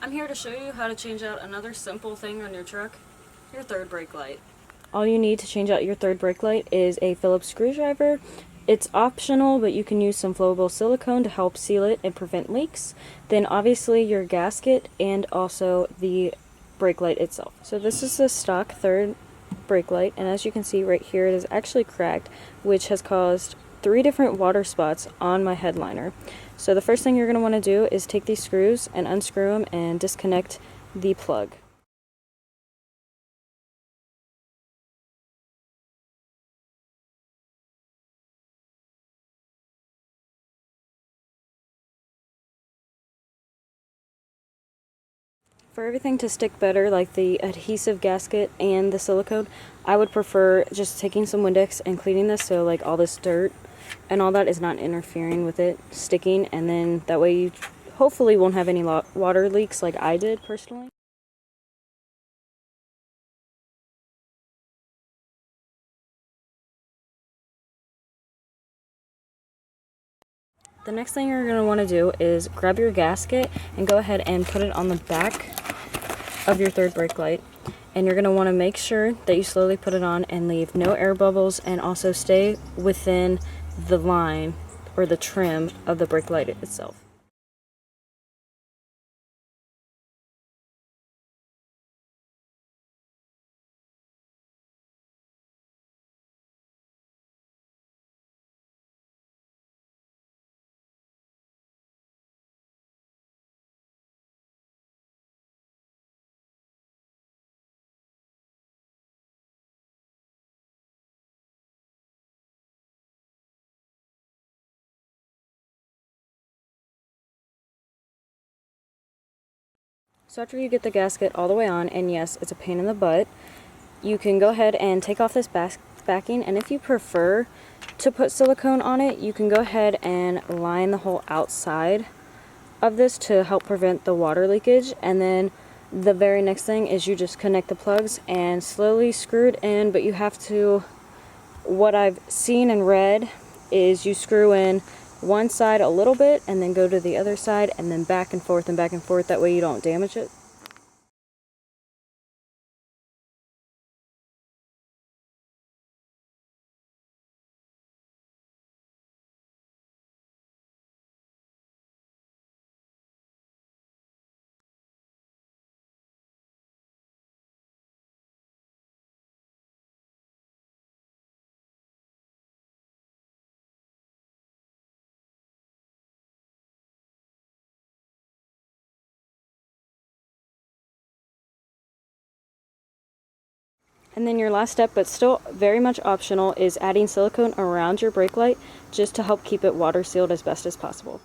I'm here to show you how to change out another simple thing on your truck, your third brake light. All you need to change out your third brake light is a Phillips screwdriver. It's optional, but you can use some flowable silicone to help seal it and prevent leaks. Then obviously your gasket and also the brake light itself. So this is the stock third brake light, and as you can see right here, it is actually cracked, which has caused 3 different water spots on my headliner. So the first thing you're going to want to do is take these screws and unscrew them and disconnect the plug. For everything to stick better, like the adhesive gasket and the silicone, I would prefer just taking some Windex and cleaning this so like all this dirt and all that is not interfering with it sticking, and then that way you hopefully won't have any water leaks like I did personally. The next thing you're going to want to do is grab your gasket and go ahead and put it on the back of your third brake light. And you're going to want to make sure that you slowly put it on and leave no air bubbles, and also stay within the line or the trim of the brake light itself. So after you get the gasket all the way on, and yes, it's a pain in the butt, you can go ahead and take off this backing, and if you prefer to put silicone on it, you can go ahead and line the whole outside of this to help prevent the water leakage. And then the very next thing is you just connect the plugs and slowly screw it in, but you have to, what I've seen and read is you screw in one side a little bit and then go to the other side and then back and forth and back and forth, that way you don't damage it. And then your last step, but still very much optional, is adding silicone around your brake light just to help keep it water sealed as best as possible.